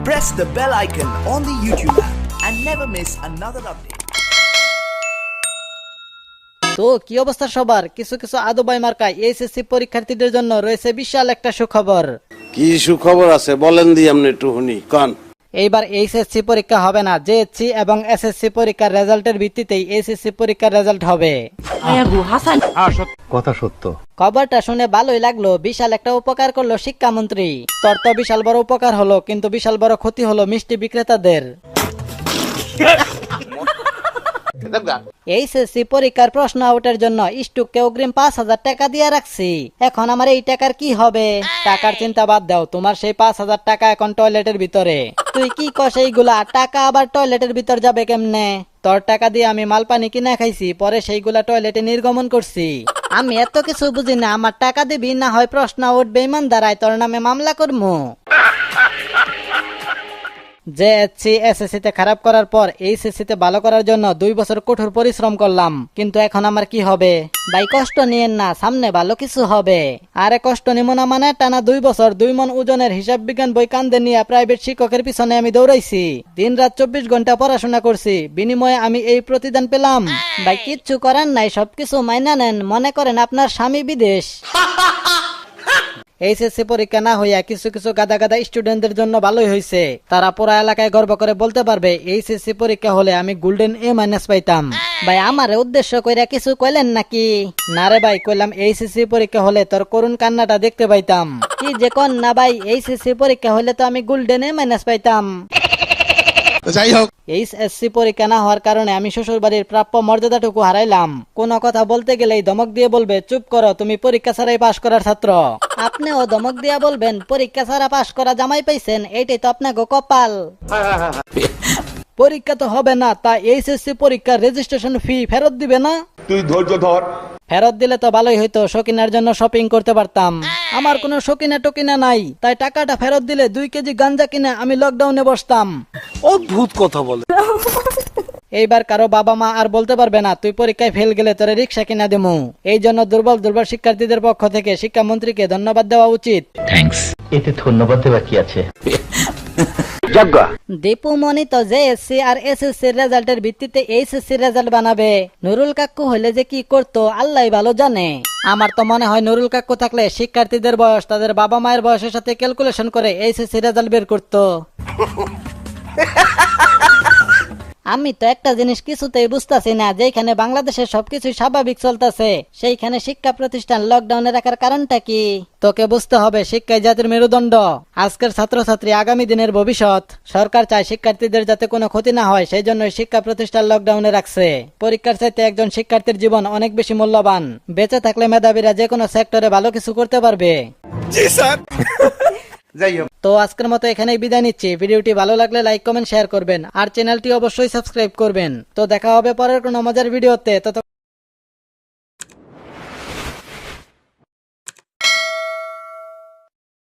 Press the bell icon on the YouTube app and never miss another update. তো কি অবস্থা সবার? কিছু কিছু আদবাই মার্কায় এইচএসসি পরীক্ষার্থীদের জন্য রয়েছে বিশাল একটা সুখবর। কি সুখবর আছে বলেন দি আপনি একটু শুনি কান। এইবার এইচএসসি পরীক্ষা হবে না, জেএসসি এবং এসএসসি পরীক্ষার রেজাল্টের ভিত্তিতেই এইচএসসি পরীক্ষার রেজাল্ট হবে। কথা সত্য। খবরটা শুনে ভালোই লাগলো, বিশাল একটা উপকার করলো শিক্ষামন্ত্রী। তোর তো বিশাল বড় উপকার হলো, কিন্তু বিশাল বড় ক্ষতি হলো মিষ্টি বিক্রেতাদের। এইচএসসি পরীক্ষার প্রশ্ন আউটের জন্য স্টুককে অগ্রিম 5,000 টাকা দিয়ে রাখছি। এখন আমার এই টাকার কি হবে? টাকার চিন্তা বাদ দাও, তোমার সেই 5,000 টাকা এখন টয়লেটের ভিতরে। তুই কি কস এইগুলা? টাকা আবার টয়লেটের ভিতর যাবে কেমনে? তোর টাকা দিয়ে আমি মাল পানি কিনা খাইছি, পরে সেইগুলা টয়লেটে নির্গমন করছি। আমি এত কিছু বুঝি না, আমার টাকা দিবি না হয় প্রশ্ন উঠবে ইমানদারায় তোর নামে মামলা করবো। জেএসসি এসএসসি তে খারাপ করার পর এইচএসসি তে ভালো করার জন্য 2 বছর কঠোর পরিশ্রম করলাম, কিন্তু এখন আমার কি হবে? ভাই কষ্ট নিয়েন না, সামনে ভালো কিছু হবে। আরে কষ্ট নিব না মানে? টানা 2 বছর 2 মন ওজনের হিসাব বিজ্ঞান বই কান্দে নিয়ে প্রাইভেট শিক্ষকের পিছনে আমি দৌড়াইছি। দিন রাত 24 ঘন্টা পড়াশোনা করছি, বিনিময়ে আমি এই প্রতিদান পেলাম। ভাই কিচ্ছু করার নাই, সবকিছু মাইনা নেন। মনে করেন আপনার স্বামী বিদেশ। এইচএসসি পরীক্ষা না হইয়া কিছু কিছু গাদা গাদা স্টুডেন্টদের জন্য ভালোই হয়েছে। তারা পুরা এলাকায় গর্ব করে বলতে পারবে এইচএসসি পরীক্ষা হলে আমি গোল্ডেন A- পাইতাম। ভাই আমার উদ্দেশ্য কইরা কিছু কইলেন নাকি? না রে ভাই, কইলাম এইচএসসি পরীক্ষা হলে তোর করুণ কান্নাটা দেখতে পাইতাম। কি যে কোন না ভাই, এইচএসসি পরীক্ষা হলে তো আমি গোল্ডেন A- পাইতাম। যাই হোক, এইচএসসি পরীক্ষা না হওয়ার কারণে আমি শ্বশুর বাড়ির প্রাপ্য মর্যাদাটুকু হারাইলাম। কোন কথা বলতে গেলেই ধমক দিয়ে বলবে চুপ করো, তুমি পরীক্ষা ছাড়াই পাশ করার ছাত্র। আপনিও ধমক দিয়া বলবেন পরীক্ষা ছাড়া পাশ করা জামাই পাইছেন, এইটাই তো আপনাকে কপাল। পরীক্ষা তো হবে না, তা এইচএসসি পরীক্ষার রেজিস্ট্রেশন ফি ফেরত দিবে না? তুই ধৈর্য ধর। ফেরত দিলে তো ভালোই হইতো, শৌখিনের জন্য শপিং করতে পারতাম। আমার কোনো শৌখিনা টকিনা নাই, তাই টাকাটা ফেরত দিলে 2 কেজি গাঞ্জা কিনে আমি লকডাউনে বসতাম। অদ্ভুত কথা বলে। এইবার কারো বাবা মা আর বলতে পারবে না তুই পরীক্ষায় ফেল গেলে তোরে রিক্সা কিনা দেবো। এই জন্য দুর্বল দুর্বল শিক্ষার্থীদের পক্ষ থেকে শিক্ষামন্ত্রীকে ধন্যবাদ দেওয়া উচিত। এতে ধন্যবাদ দেওয়া কি আছে? দীপু মনি তো জেএসসি আর এসএসসি রেজাল্টের ভিত্তিতে এইচএসসি রেজাল্ট বানাবে। নুরুল কাকু হলে যে কি করতো আল্লাহই ভালো জানে। আমার তো মনে হয় নুরুল কাকু থাকলে শিক্ষার্থীদের বয়স তাদের বাবা মায়ের বয়সের সাথে ক্যালকুলেশন করে এইচএসসি রেজাল্ট বের করতো। আমি তো একটা জিনিস কিছুতেই বুঝতেছি না, যেখানে বাংলাদেশে সবকিছু স্বাভাবিক চলতেছে সেইখানে শিক্ষা প্রতিষ্ঠান লকডাউনে রাখার কারণটা কি? তোকে বুঝতে হবে, শিক্ষাই জাতির মেরুদণ্ড। আজকের ছাত্রছাত্রী আগামী দিনের ভবিষ্যৎ। সরকার চায় শিক্ষার্থীদের যাতে কোনো ক্ষতি না হয়, সেই জন্য শিক্ষা প্রতিষ্ঠান লকডাউনে রাখছে। পরীক্ষার চাইতে একজন শিক্ষার্থীর জীবন অনেক বেশি মূল্যবান। বেঁচে থাকলে মেধাবীরা যে কোনো সেক্টরে ভালো কিছু করতে পারবে। জি স্যার। যাই হোক, তো আজকের মতো এখানেই বিদায় নিচ্ছি। ভিডিওটি ভালো লাগলে লাইক কমেন্ট শেয়ার করবেন আর চ্যানেলটি অবশ্যই সাবস্ক্রাইব করবেন। তো দেখা হবে পরের কোনো মজার ভিডিওতে। তত